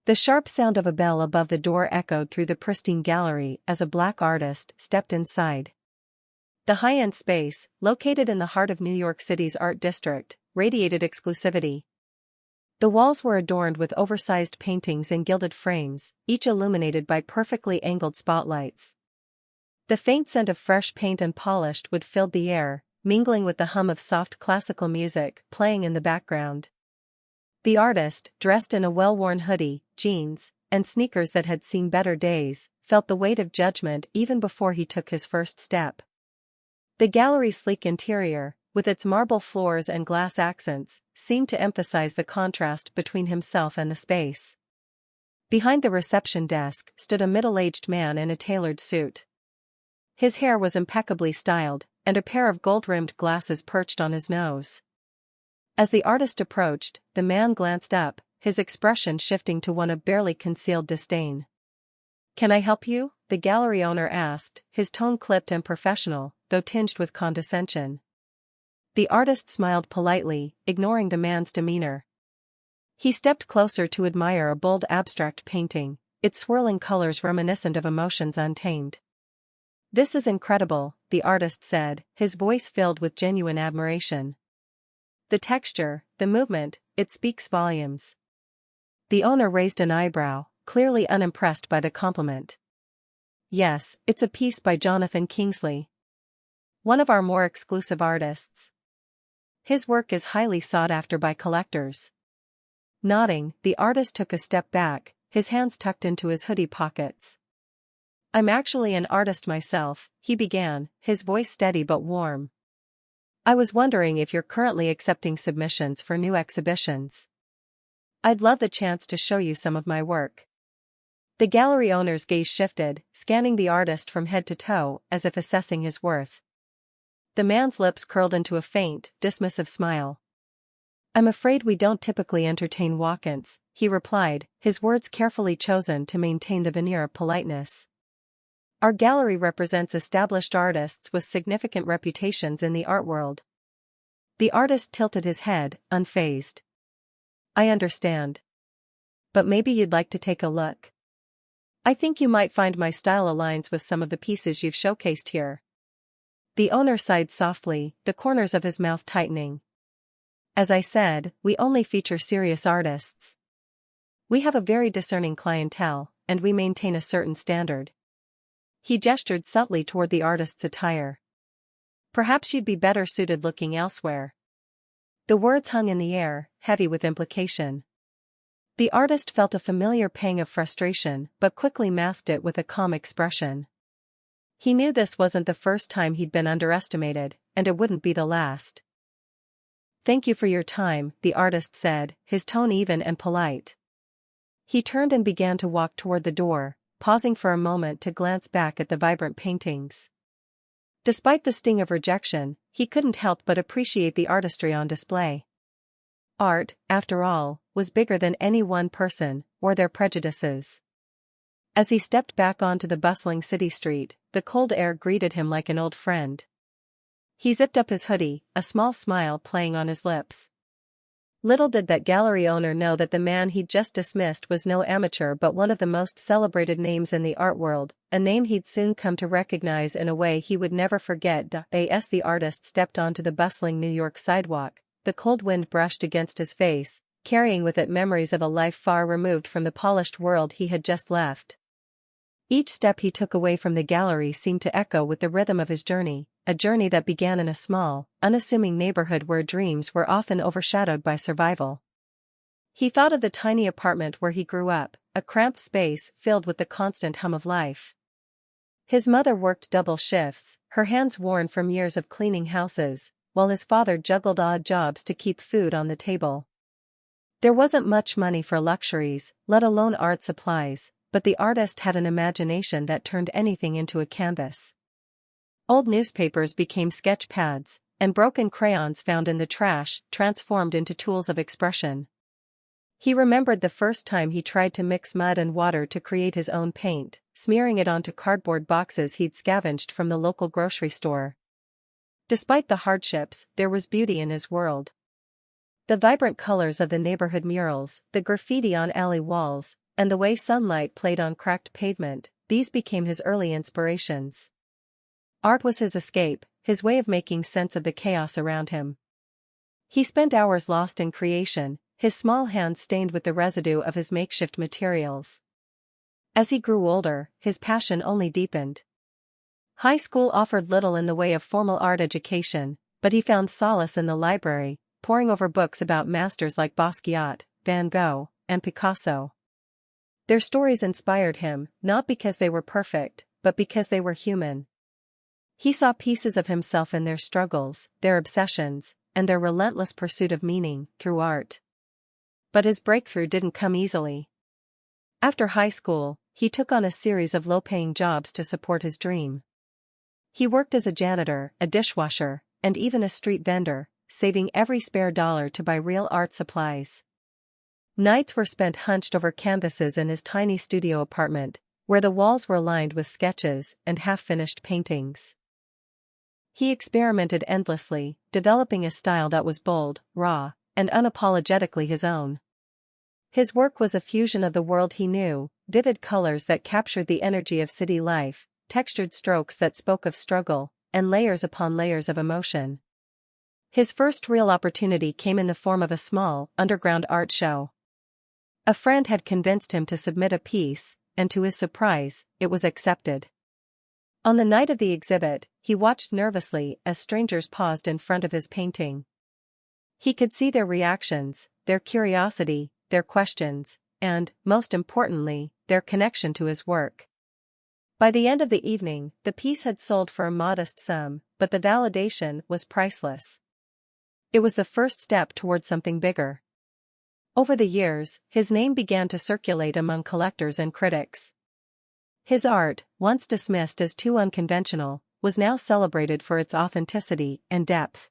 The sharp sound of a bell above the door echoed through the pristine gallery as a black artist stepped inside. The high-end space, located in the heart of New York City's art district, radiated exclusivity. The walls were adorned with oversized paintings in gilded frames, each illuminated by perfectly angled spotlights. The faint scent of fresh paint and polished wood filled the air, mingling with the hum of soft classical music playing in the background. The artist, dressed in a well-worn hoodie, jeans, and sneakers that had seen better days, felt the weight of judgment even before he took his first step. The gallery's sleek interior, with its marble floors and glass accents, seemed to emphasize the contrast between himself and the space. Behind the reception desk stood a middle-aged man in a tailored suit. His hair was impeccably styled, and a pair of gold-rimmed glasses perched on his nose. As the artist approached, the man glanced up, his expression shifting to one of barely concealed disdain. "Can I help you?" the gallery owner asked, his tone clipped and professional, though tinged with condescension. The artist smiled politely, ignoring the man's demeanor. He stepped closer to admire a bold abstract painting, its swirling colors reminiscent of emotions untamed. "This is incredible," the artist said, his voice filled with genuine admiration. "The texture, the movement, it speaks volumes." The owner raised an eyebrow, clearly unimpressed by the compliment. "Yes, it's a piece by Jonathan Kingsley, one of our more exclusive artists. His work is highly sought after by collectors." Nodding, the artist took a step back, his hands tucked into his hoodie pockets. "I'm actually an artist myself," he began, his voice steady but warm. "I was wondering if you're currently accepting submissions for new exhibitions. I'd love the chance to show you some of my work." The gallery owner's gaze shifted, scanning the artist from head to toe, as if assessing his worth. The man's lips curled into a faint, dismissive smile. "I'm afraid we don't typically entertain walk-ins," he replied, his words carefully chosen to maintain the veneer of politeness. "Our gallery represents established artists with significant reputations in the art world." The artist tilted his head, unfazed. "I understand. But maybe you'd like to take a look. I think you might find my style aligns with some of the pieces you've showcased here." The owner sighed softly, the corners of his mouth tightening. "As I said, we only feature serious artists. We have a very discerning clientele, and we maintain a certain standard." He gestured subtly toward the artist's attire. "Perhaps you'd be better suited looking elsewhere." The words hung in the air, heavy with implication. The artist felt a familiar pang of frustration but quickly masked it with a calm expression. He knew this wasn't the first time he'd been underestimated, and it wouldn't be the last. "Thank you for your time," the artist said, his tone even and polite. He turned and began to walk toward the door, pausing for a moment to glance back at the vibrant paintings. Despite the sting of rejection, he couldn't help but appreciate the artistry on display. Art, after all, was bigger than any one person, or their prejudices. As he stepped back onto the bustling city street, the cold air greeted him like an old friend. He zipped up his hoodie, a small smile playing on his lips. Little did that gallery owner know that the man he'd just dismissed was no amateur but one of the most celebrated names in the art world, a name he'd soon come to recognize in a way he would never forget. As the artist stepped onto the bustling New York sidewalk, the cold wind brushed against his face, carrying with it memories of a life far removed from the polished world he had just left. Each step he took away from the gallery seemed to echo with the rhythm of his journey, a journey that began in a small, unassuming neighborhood where dreams were often overshadowed by survival. He thought of the tiny apartment where he grew up, a cramped space filled with the constant hum of life. His mother worked double shifts, her hands worn from years of cleaning houses, while his father juggled odd jobs to keep food on the table. There wasn't much money for luxuries, let alone art supplies, but the artist had an imagination that turned anything into a canvas. Old newspapers became sketch pads, and broken crayons found in the trash transformed into tools of expression. He remembered the first time he tried to mix mud and water to create his own paint, smearing it onto cardboard boxes he'd scavenged from the local grocery store. Despite the hardships, there was beauty in his world. The vibrant colors of the neighborhood murals, the graffiti on alley walls, and the way sunlight played on cracked pavement, these became his early inspirations. Art was his escape, his way of making sense of the chaos around him. He spent hours lost in creation, his small hands stained with the residue of his makeshift materials. As he grew older, his passion only deepened. High school offered little in the way of formal art education, but he found solace in the library, poring over books about masters like Basquiat, Van Gogh, and Picasso. Their stories inspired him, not because they were perfect, but because they were human. He saw pieces of himself in their struggles, their obsessions, and their relentless pursuit of meaning through art. But his breakthrough didn't come easily. After high school, he took on a series of low-paying jobs to support his dream. He worked as a janitor, a dishwasher, and even a street vendor, saving every spare dollar to buy real art supplies. Nights were spent hunched over canvases in his tiny studio apartment, where the walls were lined with sketches and half-finished paintings. He experimented endlessly, developing a style that was bold, raw, and unapologetically his own. His work was a fusion of the world he knew, vivid colors that captured the energy of city life, textured strokes that spoke of struggle, and layers upon layers of emotion. His first real opportunity came in the form of a small, underground art show. A friend had convinced him to submit a piece, and to his surprise, it was accepted. On the night of the exhibit, he watched nervously as strangers paused in front of his painting. He could see their reactions, their curiosity, their questions, and, most importantly, their connection to his work. By the end of the evening, the piece had sold for a modest sum, but the validation was priceless. It was the first step toward something bigger. Over the years, his name began to circulate among collectors and critics. His art, once dismissed as too unconventional, was now celebrated for its authenticity and depth.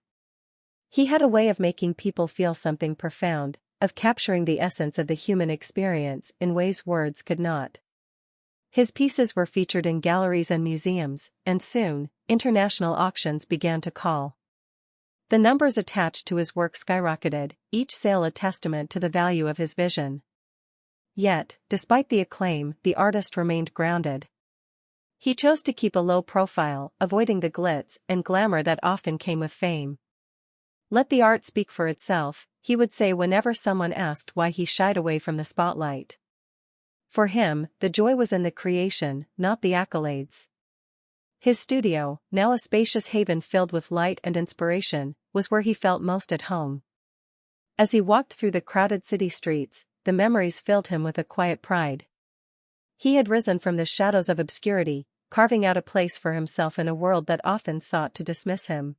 He had a way of making people feel something profound, of capturing the essence of the human experience in ways words could not. His pieces were featured in galleries and museums, and soon, international auctions began to call. The numbers attached to his work skyrocketed, each sale a testament to the value of his vision. Yet, despite the acclaim, the artist remained grounded. He chose to keep a low profile, avoiding the glitz and glamour that often came with fame. "Let the art speak for itself," he would say whenever someone asked why he shied away from the spotlight. For him, the joy was in the creation, not the accolades. His studio, now a spacious haven filled with light and inspiration, was where he felt most at home. As he walked through the crowded city streets, the memories filled him with a quiet pride. He had risen from the shadows of obscurity, carving out a place for himself in a world that often sought to dismiss him.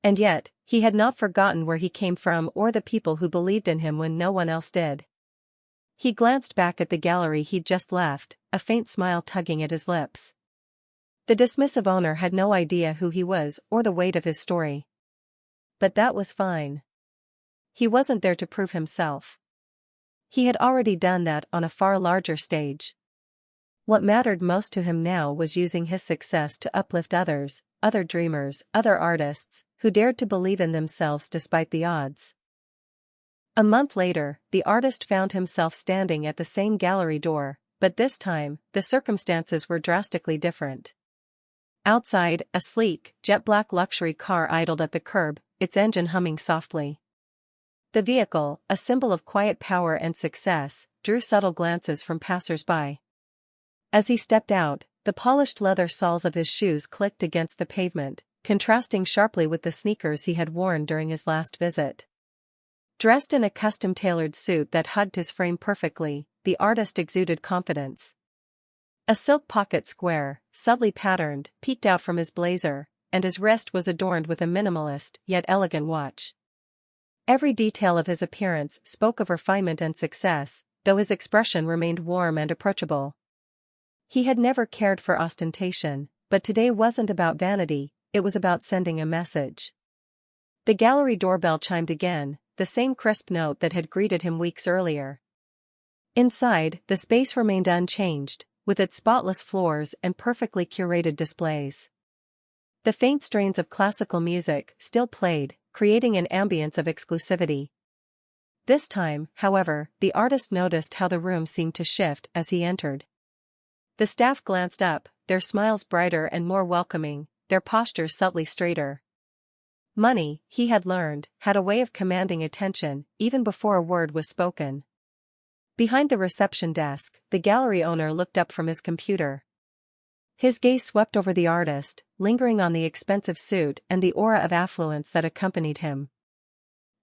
And yet, he had not forgotten where he came from or the people who believed in him when no one else did. He glanced back at the gallery he'd just left, a faint smile tugging at his lips. The dismissive owner had no idea who he was or the weight of his story. But that was fine. He wasn't there to prove himself. He had already done that on a far larger stage. What mattered most to him now was using his success to uplift others, other dreamers, other artists, who dared to believe in themselves despite the odds. A month later, the artist found himself standing at the same gallery door, but this time, the circumstances were drastically different. Outside, a sleek, jet-black luxury car idled at the curb, its engine humming softly. The vehicle, a symbol of quiet power and success, drew subtle glances from passers-by. As he stepped out, the polished leather soles of his shoes clicked against the pavement, contrasting sharply with the sneakers he had worn during his last visit. Dressed in a custom-tailored suit that hugged his frame perfectly, the artist exuded confidence. A silk pocket square, subtly patterned, peeked out from his blazer, and his wrist was adorned with a minimalist yet elegant watch. Every detail of his appearance spoke of refinement and success, though his expression remained warm and approachable. He had never cared for ostentation, but today wasn't about vanity, it was about sending a message. The gallery doorbell chimed again, the same crisp note that had greeted him weeks earlier. Inside, the space remained unchanged, with its spotless floors and perfectly curated displays. The faint strains of classical music still played, creating an ambience of exclusivity. This time, however, the artist noticed how the room seemed to shift as he entered. The staff glanced up, their smiles brighter and more welcoming, their postures subtly straighter. Money, he had learned, had a way of commanding attention, even before a word was spoken. Behind the reception desk, the gallery owner looked up from his computer. His gaze swept over the artist, lingering on the expensive suit and the aura of affluence that accompanied him.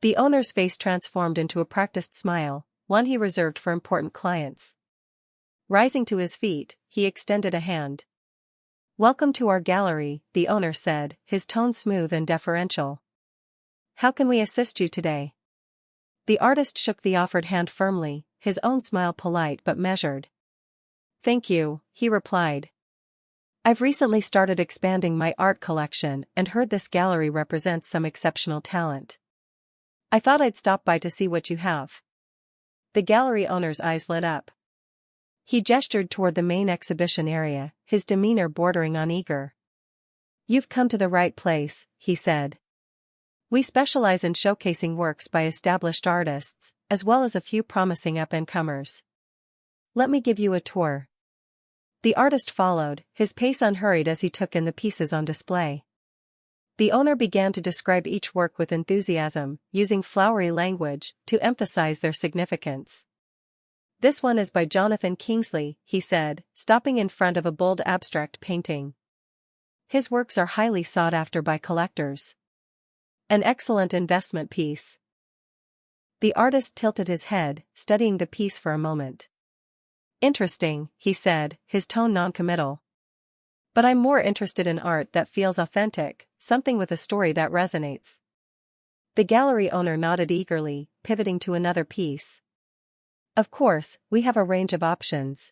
The owner's face transformed into a practiced smile, one he reserved for important clients. Rising to his feet, he extended a hand. "Welcome to our gallery," the owner said, his tone smooth and deferential. "How can we assist you today?" The artist shook the offered hand firmly, his own smile polite but measured. "Thank you," he replied. "I've recently started expanding my art collection and heard this gallery represents some exceptional talent. I thought I'd stop by to see what you have." The gallery owner's eyes lit up. He gestured toward the main exhibition area, his demeanor bordering on eager. "You've come to the right place," he said. "We specialize in showcasing works by established artists, as well as a few promising up-and-comers. Let me give you a tour." The artist followed, his pace unhurried as he took in the pieces on display. The owner began to describe each work with enthusiasm, using flowery language to emphasize their significance. "This one is by Jonathan Kingsley," he said, stopping in front of a bold abstract painting. "His works are highly sought after by collectors. An excellent investment piece." The artist tilted his head, studying the piece for a moment. "Interesting," he said, his tone non-committal. "But I'm more interested in art that feels authentic, something with a story that resonates." The gallery owner nodded eagerly, pivoting to another piece. "Of course, we have a range of options.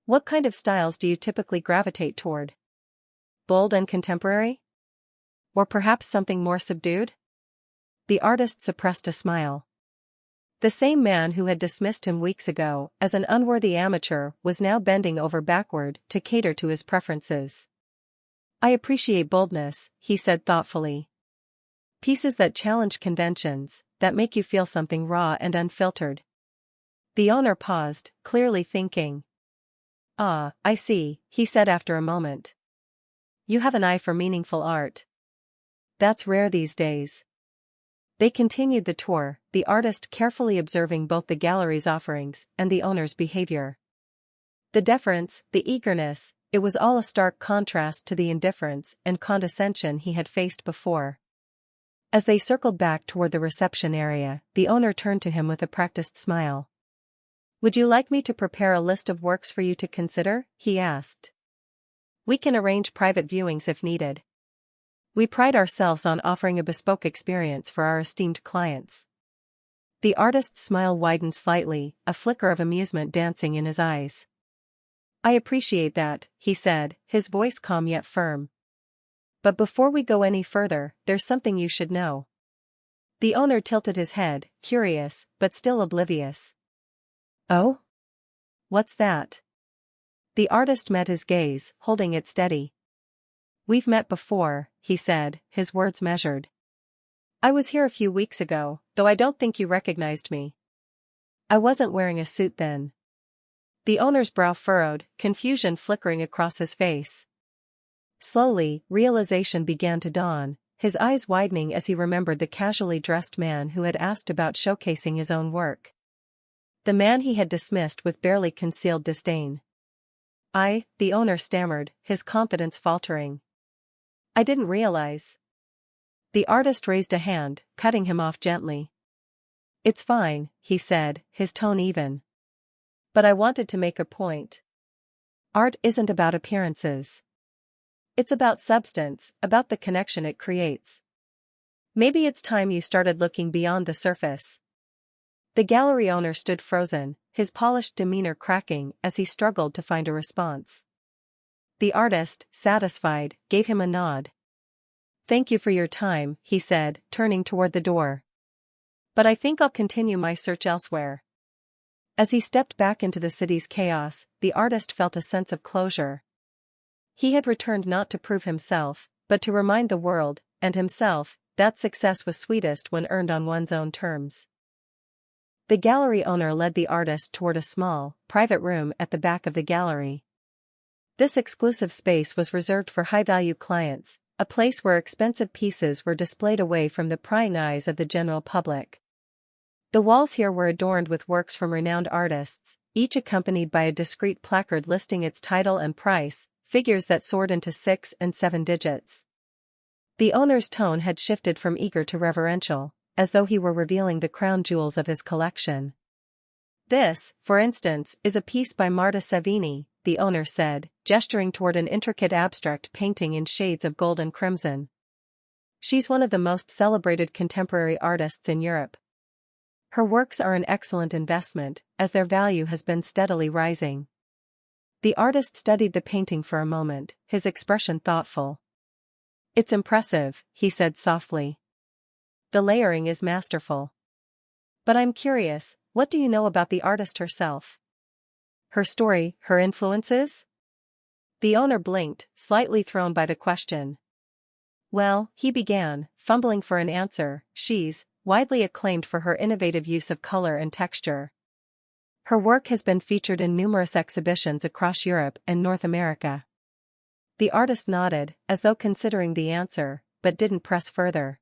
What kind of styles do you typically gravitate toward? Bold and contemporary? Or perhaps something more subdued?" The artist suppressed a smile. The same man who had dismissed him weeks ago as an unworthy amateur was now bending over backward to cater to his preferences. "I appreciate boldness," he said thoughtfully. "Pieces that challenge conventions, that make you feel something raw and unfiltered." The owner paused, clearly thinking. "Ah, I see," he said after a moment. "You have an eye for meaningful art. That's rare these days." They continued the tour, the artist carefully observing both the gallery's offerings and the owner's behavior. The deference, the eagerness, it was all a stark contrast to the indifference and condescension he had faced before. As they circled back toward the reception area, the owner turned to him with a practiced smile. "Would you like me to prepare a list of works for you to consider?" he asked. "We can arrange private viewings if needed. We pride ourselves on offering a bespoke experience for our esteemed clients." The artist's smile widened slightly, a flicker of amusement dancing in his eyes. "I appreciate that," he said, his voice calm yet firm. "But before we go any further, there's something you should know." The owner tilted his head, curious, but still oblivious. "Oh? What's that?" The artist met his gaze, holding it steady. "We've met before," he said, his words measured. "I was here a few weeks ago, though I don't think you recognized me. I wasn't wearing a suit then." The owner's brow furrowed, confusion flickering across his face. Slowly, realization began to dawn, his eyes widening as he remembered the casually dressed man who had asked about showcasing his own work. The man he had dismissed with barely concealed disdain. The owner stammered, his confidence faltering. "I didn't realize." The artist raised a hand, cutting him off gently. "It's fine," he said, his tone even. "But I wanted to make a point. Art isn't about appearances. It's about substance, about the connection it creates. Maybe it's time you started looking beyond the surface." The gallery owner stood frozen, his polished demeanor cracking as he struggled to find a response. The artist, satisfied, gave him a nod. "Thank you for your time," he said, turning toward the door. "But I think I'll continue my search elsewhere." As he stepped back into the city's chaos, the artist felt a sense of closure. He had returned not to prove himself, but to remind the world, and himself, that success was sweetest when earned on one's own terms. The gallery owner led the artist toward a small, private room at the back of the gallery. This exclusive space was reserved for high-value clients, a place where expensive pieces were displayed away from the prying eyes of the general public. The walls here were adorned with works from renowned artists, each accompanied by a discreet placard listing its title and price, figures that soared into 6 and 7 digits. The owner's tone had shifted from eager to reverential, as though he were revealing the crown jewels of his collection. "This, for instance, is a piece by Marta Savini," the owner said, gesturing toward an intricate abstract painting in shades of gold and crimson. "She's one of the most celebrated contemporary artists in Europe. Her works are an excellent investment, as their value has been steadily rising." The artist studied the painting for a moment, his expression thoughtful. "It's impressive," he said softly. "The layering is masterful. But I'm curious, what do you know about the artist herself? Her story, her influences?" The owner blinked, slightly thrown by the question. "Well," he began, fumbling for an answer, "she's widely acclaimed for her innovative use of color and texture. Her work has been featured in numerous exhibitions across Europe and North America." The artist nodded, as though considering the answer, but didn't press further.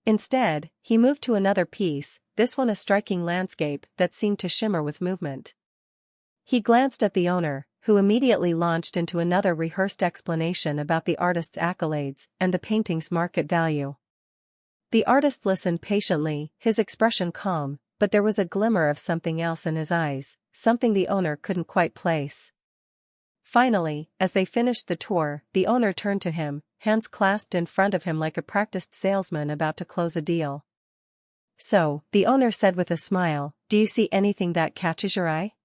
Instead, he moved to another piece, this one a striking landscape that seemed to shimmer with movement. He glanced at the owner, who immediately launched into another rehearsed explanation about the artist's accolades and the painting's market value. The artist listened patiently, his expression calm, but there was a glimmer of something else in his eyes, something the owner couldn't quite place. Finally, as they finished the tour, the owner turned to him, hands clasped in front of him like a practiced salesman about to close a deal. "So," the owner said with a smile, "do you see anything that catches your eye?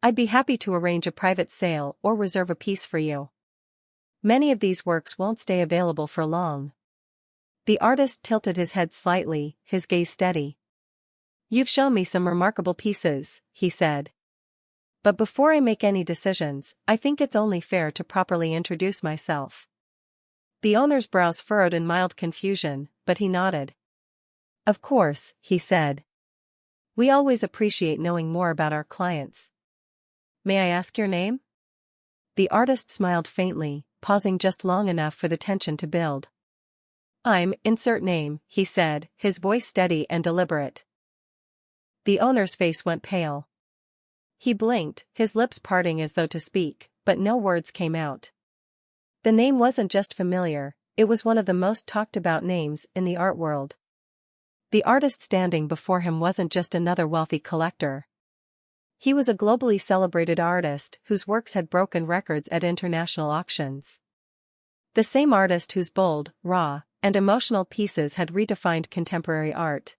I'd be happy to arrange a private sale or reserve a piece for you. Many of these works won't stay available for long." The artist tilted his head slightly, his gaze steady. "You've shown me some remarkable pieces," he said. "But before I make any decisions, I think it's only fair to properly introduce myself." The owner's brows furrowed in mild confusion, but he nodded. "Of course," he said. "We always appreciate knowing more about our clients. May I ask your name?" The artist smiled faintly, pausing just long enough for the tension to build. "I'm insert name," he said, his voice steady and deliberate. The owner's face went pale. He blinked, his lips parting as though to speak, but no words came out. The name wasn't just familiar, it was one of the most talked about names in the art world. The artist standing before him wasn't just another wealthy collector. He was a globally celebrated artist whose works had broken records at international auctions. The same artist whose bold, raw, and emotional pieces had redefined contemporary art.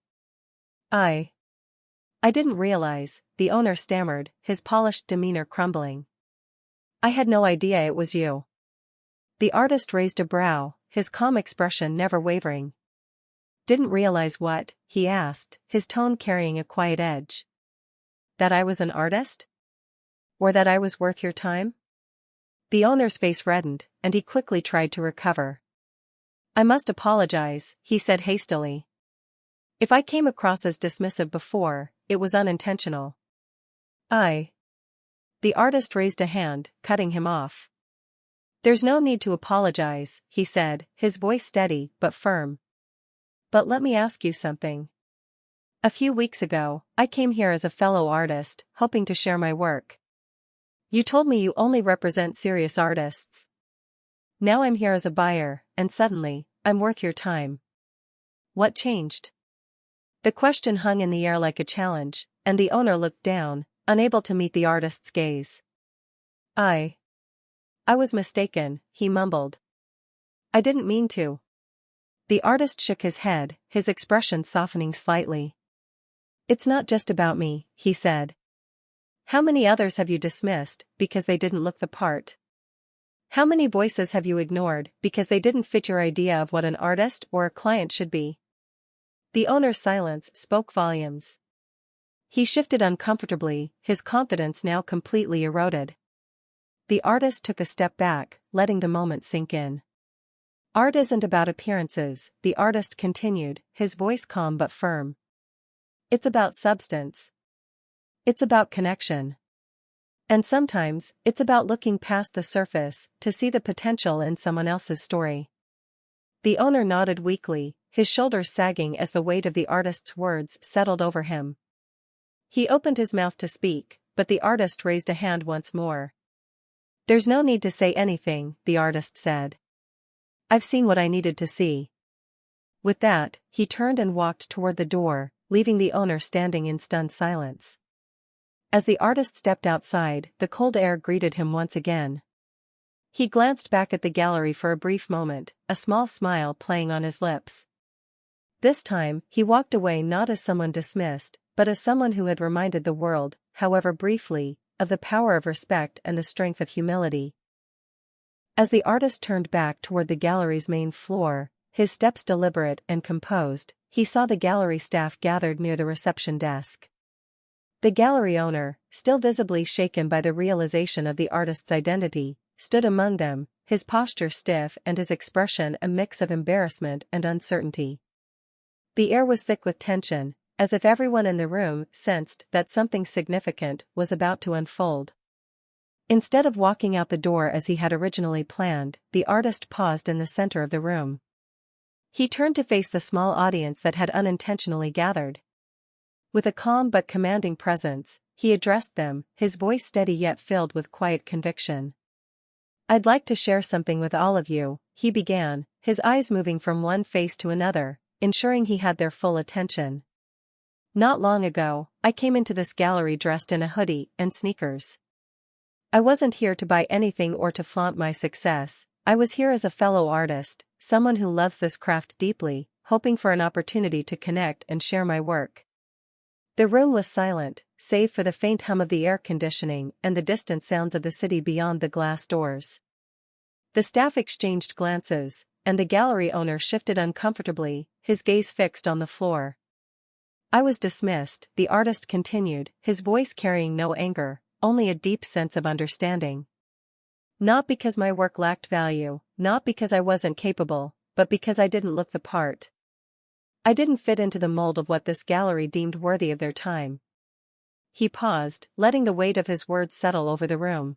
I didn't realize," the owner stammered, his polished demeanor crumbling. "I had no idea it was you." The artist raised a brow, his calm expression never wavering. "Didn't realize what?" he asked, his tone carrying a quiet edge. "That I was an artist? Or that I was worth your time?" The owner's face reddened, and he quickly tried to recover. "I must apologize," he said hastily. "If I came across as dismissive before, it was unintentional." The artist raised a hand, cutting him off. "There's no need to apologize," he said, his voice steady but firm. "But let me ask you something. A few weeks ago, I came here as a fellow artist, hoping to share my work. You told me you only represent serious artists. Now I'm here as a buyer, and suddenly, I'm worth your time. What changed?" The question hung in the air like a challenge, and the owner looked down, unable to meet the artist's gaze. I was mistaken," he mumbled. "I didn't mean to." The artist shook his head, his expression softening slightly. "It's not just about me," he said. "How many others have you dismissed because they didn't look the part? How many voices have you ignored because they didn't fit your idea of what an artist or a client should be?" The owner's silence spoke volumes. He shifted uncomfortably, his confidence now completely eroded. The artist took a step back, letting the moment sink in. "Art isn't about appearances," the artist continued, his voice calm but firm. It's about substance. It's about connection. And sometimes, it's about looking past the surface to see the potential in someone else's story. The owner nodded weakly, his shoulders sagging as the weight of the artist's words settled over him. He opened his mouth to speak, but the artist raised a hand once more. "There's no need to say anything," the artist said. "I've seen what I needed to see." With that, he turned and walked toward the door, leaving the owner standing in stunned silence. As the artist stepped outside, the cold air greeted him once again. He glanced back at the gallery for a brief moment, a small smile playing on his lips. This time, he walked away not as someone dismissed, but as someone who had reminded the world, however briefly, of the power of respect and the strength of humility. As the artist turned back toward the gallery's main floor, his steps deliberate and composed, he saw the gallery staff gathered near the reception desk. The gallery owner, still visibly shaken by the realization of the artist's identity, stood among them, his posture stiff and his expression a mix of embarrassment and uncertainty. The air was thick with tension, as if everyone in the room sensed that something significant was about to unfold. Instead of walking out the door as he had originally planned, the artist paused in the center of the room. He turned to face the small audience that had unintentionally gathered. With a calm but commanding presence, he addressed them, his voice steady yet filled with quiet conviction. "I'd like to share something with all of you," he began, his eyes moving from one face to another, ensuring he had their full attention. "Not long ago, I came into this gallery dressed in a hoodie and sneakers. I wasn't here to buy anything or to flaunt my success. I was here as a fellow artist, someone who loves this craft deeply, hoping for an opportunity to connect and share my work." The room was silent, save for the faint hum of the air conditioning and the distant sounds of the city beyond the glass doors. The staff exchanged glances, and the gallery owner shifted uncomfortably, his gaze fixed on the floor. "I was dismissed," the artist continued, his voice carrying no anger, only a deep sense of understanding. "Not because my work lacked value, not because I wasn't capable, but because I didn't look the part. I didn't fit into the mold of what this gallery deemed worthy of their time." He paused, letting the weight of his words settle over the room.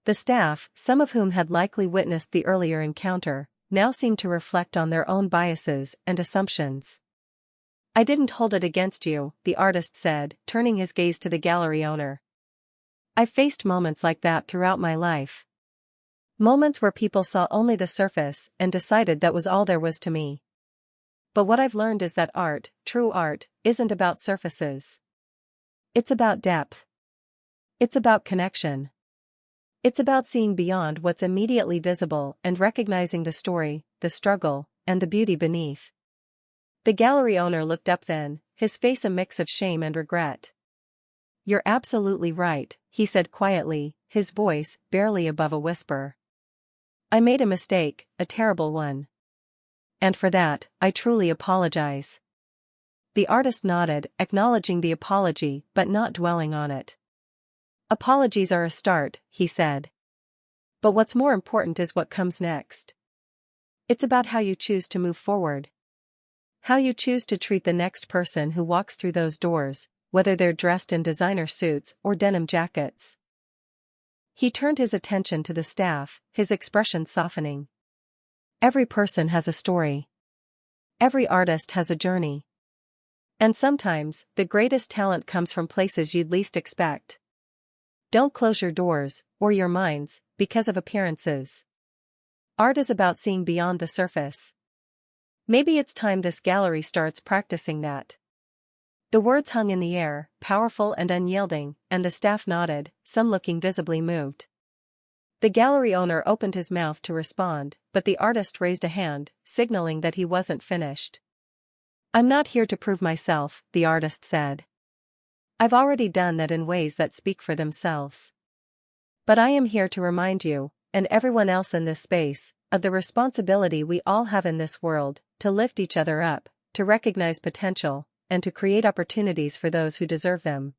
The staff, some of whom had likely witnessed the earlier encounter, now seemed to reflect on their own biases and assumptions. "I didn't hold it against you," the artist said, turning his gaze to the gallery owner. "I've faced moments like that throughout my life. Moments where people saw only the surface and decided that was all there was to me. But what I've learned is that art, true art, isn't about surfaces. It's about depth. It's about connection. It's about seeing beyond what's immediately visible and recognizing the story, the struggle, and the beauty beneath." The gallery owner looked up then, his face a mix of shame and regret. "You're absolutely right," he said quietly, his voice barely above a whisper. "I made a mistake, a terrible one. And for that, I truly apologize." The artist nodded, acknowledging the apology but not dwelling on it. "Apologies are a start," he said. "But what's more important is what comes next. It's about how you choose to move forward. How you choose to treat the next person who walks through those doors, whether they're dressed in designer suits or denim jackets." He turned his attention to the staff, his expression softening. "Every person has a story. Every artist has a journey. And sometimes, the greatest talent comes from places you'd least expect. Don't close your doors, or your minds, because of appearances. Art is about seeing beyond the surface. Maybe it's time this gallery starts practicing that." The words hung in the air, powerful and unyielding, and the staff nodded, some looking visibly moved. The gallery owner opened his mouth to respond, but the artist raised a hand, signaling that he wasn't finished. "I'm not here to prove myself," the artist said. "I've already done that in ways that speak for themselves. But I am here to remind you, and everyone else in this space, of the responsibility we all have in this world, to lift each other up, to recognize potential, and to create opportunities for those who deserve them."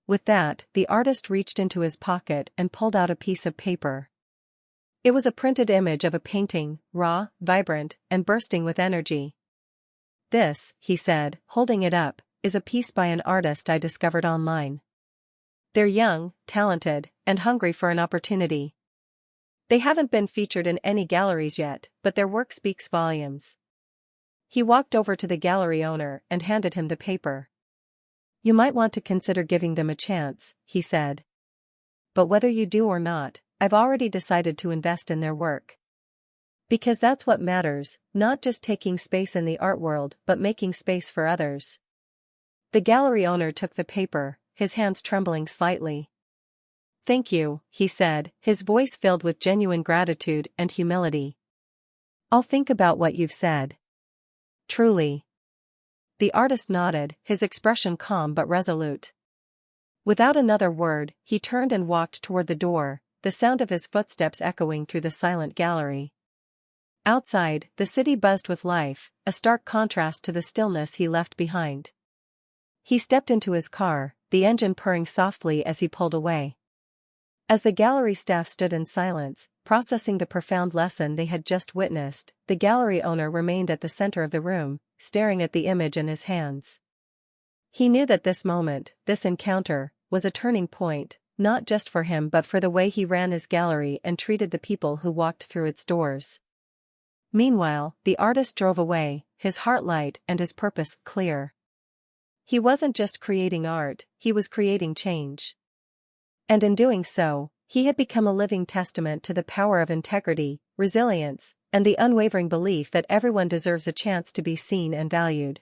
With that, the artist reached into his pocket and pulled out a piece of paper. It was a printed image of a painting, raw, vibrant, and bursting with energy. "This," he said, holding it up, is a piece by an artist I discovered online. They're young, talented, and hungry for an opportunity. They haven't been featured in any galleries yet, but their work speaks volumes. He walked over to the gallery owner and handed him the paper. You might want to consider giving them a chance, he said. But whether you do or not, I've already decided to invest in their work. Because that's what matters, not just taking space in the art world but making space for others. The gallery owner took the paper, his hands trembling slightly. Thank you, he said, his voice filled with genuine gratitude and humility. I'll think about what you've said. Truly. The artist nodded, his expression calm but resolute. Without another word, he turned and walked toward the door, the sound of his footsteps echoing through the silent gallery. Outside, the city buzzed with life, a stark contrast to the stillness he left behind. He stepped into his car, the engine purring softly as he pulled away. As the gallery staff stood in silence, processing the profound lesson they had just witnessed, the gallery owner remained at the center of the room, staring at the image in his hands. He knew that this moment, this encounter, was a turning point, not just for him but for the way he ran his gallery and treated the people who walked through its doors. Meanwhile, the artist drove away, his heart light and his purpose clear. He wasn't just creating art, he was creating change. And in doing so, he had become a living testament to the power of integrity, resilience, and the unwavering belief that everyone deserves a chance to be seen and valued.